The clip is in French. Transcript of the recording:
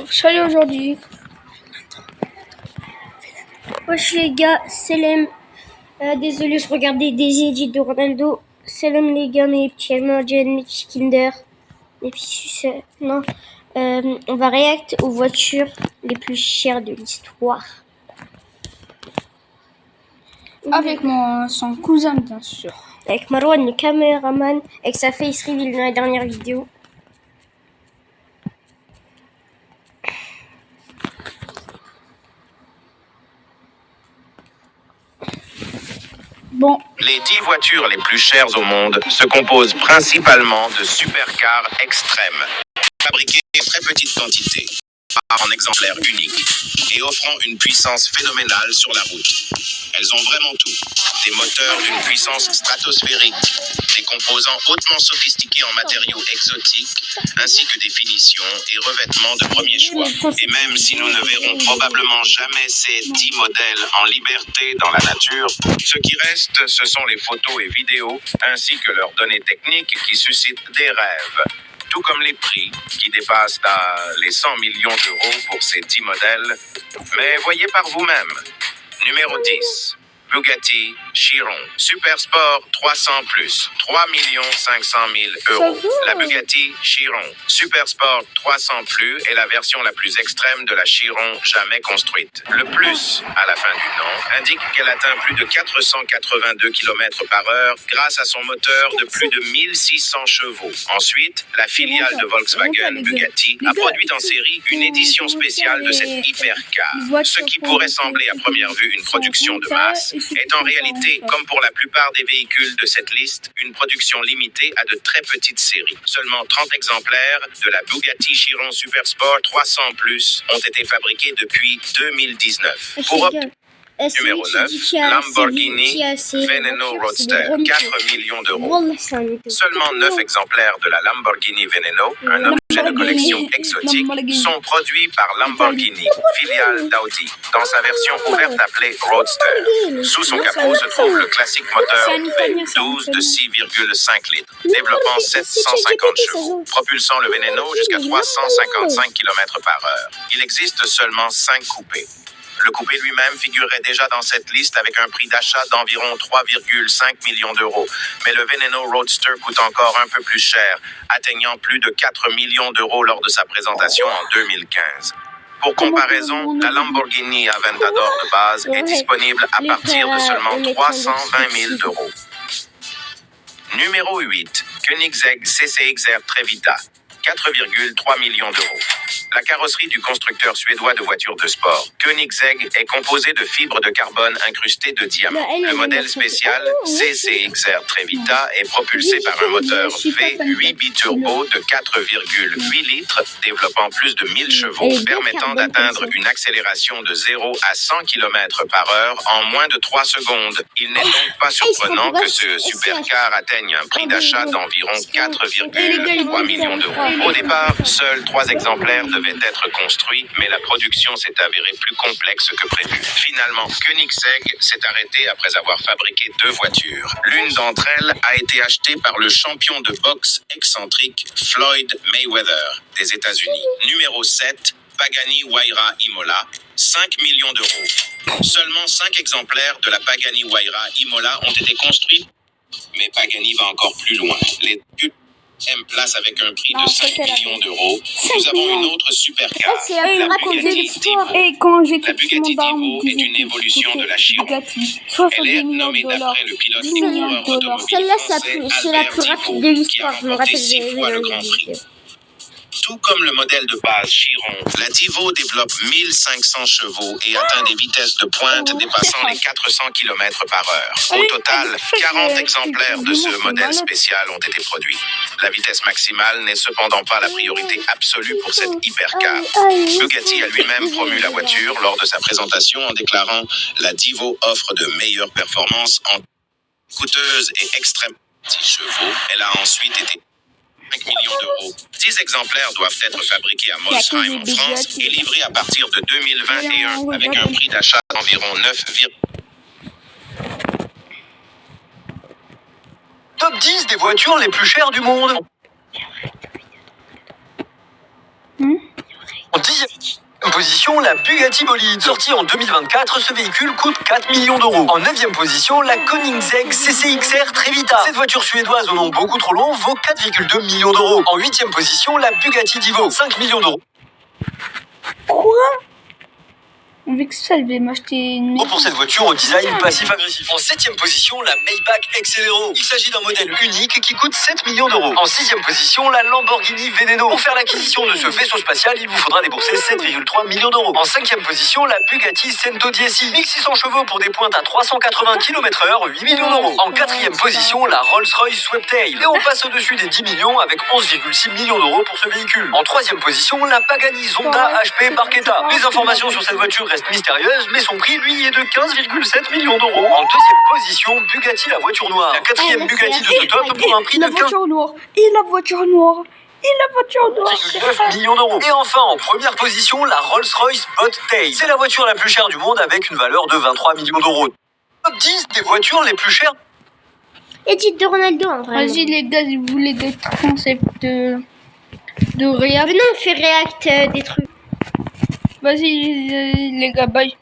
Salut aujourd'hui. Wesh les gars, Salam. Désolé, je regardais des edits de Ronaldo. Salam les gars, mes petits Almagènes, mes petits Kinder, mes petits suceurs. Non. On va réact aux voitures les plus chères de l'histoire. Avec son cousin, bien sûr. Avec Marwan, le caméraman, avec sa face reveal dans la dernière vidéo. Bon. Les 10 voitures les plus chères au monde se composent principalement de supercars extrêmes, fabriquées en très petite quantité, en exemplaires uniques, et offrant une puissance phénoménale sur la route. Elles ont vraiment tout. Des moteurs d'une puissance stratosphérique, des composants hautement sophistiqués en matériaux exotiques, ainsi que des finitions et revêtements de premier choix. Et même si nous ne verrons probablement jamais ces 10 modèles en liberté dans la nature, ce qui reste, ce sont les photos et vidéos, ainsi que leurs données techniques qui suscitent des rêves. Tout comme les prix, qui dépassent les 100 millions d'euros pour ces 10 modèles. Mais voyez par vous-même. Numéro 10. Bugatti Chiron Super Sport 300+, 3 500 000 euros. La Bugatti Chiron Super Sport 300+, est la version la plus extrême de la Chiron jamais construite. Le plus, à la fin du nom, indique qu'elle atteint plus de 482 km/h grâce à son moteur de plus de 1600 chevaux. Ensuite, la filiale de Volkswagen Bugatti a produit en série une édition spéciale de cette hypercar. Ce qui pourrait sembler à première vue une production de masse est en réalité, comme pour la plupart des véhicules de cette liste, une production limitée à de très petites séries. Seulement 30 exemplaires de la Bugatti Chiron Super Sport 300+, ont été fabriqués depuis 2019. Pour Numéro 9, Lamborghini Veneno Roadster, 4 millions d'euros. Seulement 9 exemplaires de la Lamborghini Veneno, un objet de collection exotique, sont produits par Lamborghini, filiale d'Audi, dans sa version ouverte appelée Roadster. Sous son capot se trouve le classique moteur V12 de 6,5 litres, développant 750 chevaux, propulsant le Veneno jusqu'à 355 km/h. Il existe seulement 5 coupés. Le coupé lui-même figurait déjà dans cette liste avec un prix d'achat d'environ 3,5 millions d'euros. Mais le Veneno Roadster coûte encore un peu plus cher, atteignant plus de 4 millions d'euros lors de sa présentation en 2015. Pour comparaison, la Lamborghini Aventador de base est disponible à partir de seulement 320 000 d'euros. Numéro 8. Koenigsegg CCXR Trevita, 4,3 millions d'euros. La carrosserie du constructeur suédois de voitures de sport, Koenigsegg, est composée de fibres de carbone incrustées de diamants. Le modèle spécial CCXR Trevita est propulsé par un moteur V8 biturbo de 4,8 litres, développant plus de 1000 chevaux, permettant d'atteindre une accélération de 0 à 100 km/h en moins de 3 secondes. Il n'est donc pas surprenant que ce supercar atteigne un prix d'achat d'environ 4,3 millions d'euros. Au départ, seuls 3 exemplaires devaient être construits, mais la production s'est avérée plus complexe que prévu. Finalement, Koenigsegg s'est arrêté après avoir fabriqué 2 voitures. L'une d'entre elles a été achetée par le champion de boxe excentrique Floyd Mayweather des États-Unis. Numéro 7, Pagani Huayra Imola, 5 millions d'euros. Seulement 5 exemplaires de la Pagani Huayra Imola ont été construits, mais Pagani va encore plus loin. Les place avec un prix de 5 millions d'euros. Nous avons une autre supercar, la Bugatti Divo. La Bugatti Divo est une évolution de la Chiron. Elle est nommée d'après le pilote et coureur automobile français Albert Divo, qui a remporté 6 fois le Grand Prix. Tout comme le modèle de base Chiron, la Divo développe 1500 chevaux et atteint des vitesses de pointe dépassant les 400 km/h. Au total, 40 exemplaires de ce modèle spécial ont été produits. La vitesse maximale n'est cependant pas la priorité absolue pour cette hypercar. Bugatti a lui-même promu la voiture lors de sa présentation en déclarant « La Divo offre de meilleures performances en coûteuse et extrêmement petits chevaux. Elle a ensuite été 5 millions d'euros. 10 exemplaires doivent être fabriqués à Molsheim en France et livrés à partir de 2021 avec un prix d'achat d'environ 9. Top 10 des voitures les plus chères du monde. En 10 sixième position, la Bugatti Bolide. Sortie en 2024, ce véhicule coûte 4 millions d'euros. En 9e position, la Koenigsegg CCXR Trevita. Cette voiture suédoise au nom beaucoup trop long vaut 4,2 millions d'euros. En 8e position, la Bugatti Divo, 5 millions d'euros. Avec ça, je vais m'acheter une maison. Pour cette voiture au design passif-agressif. En 7e position, la Maybach Exelero. Il s'agit d'un modèle unique qui coûte 7 millions d'euros. En 6e position, la Lamborghini Veneno. Pour faire l'acquisition de ce vaisseau spatial, il vous faudra débourser 7,3 millions d'euros. En 5e position, la Bugatti Cento Dieci. 1600 chevaux pour des pointes à 380 km/h, 8 millions d'euros. En 4e position, la Rolls-Royce Sweptail. Et on passe au-dessus des 10 millions avec 11,6 millions d'euros pour ce véhicule. En 3e position, la Pagani Zonda HP Barchetta. Les informations sur cette voiture restent mystérieuses, mais son prix, lui, est de 15,7 millions d'euros. En 2e position, Bugatti la voiture noire. La 4e Bugatti de ce top pour un prix de La voiture noire. Et la voiture noire. Et la voiture noire. 15,9 millions d'euros. Et enfin, en première position, la Rolls-Royce Bobtail. C'est la voiture la plus chère du monde avec une valeur de 23 millions d'euros. Top 10 des voitures les plus chères. Edith de Ronaldo, en vrai. Vas-y les gars, si vous voulez des concepts de React. Venez, on fait React des trucs. Vas-y les gars, bye.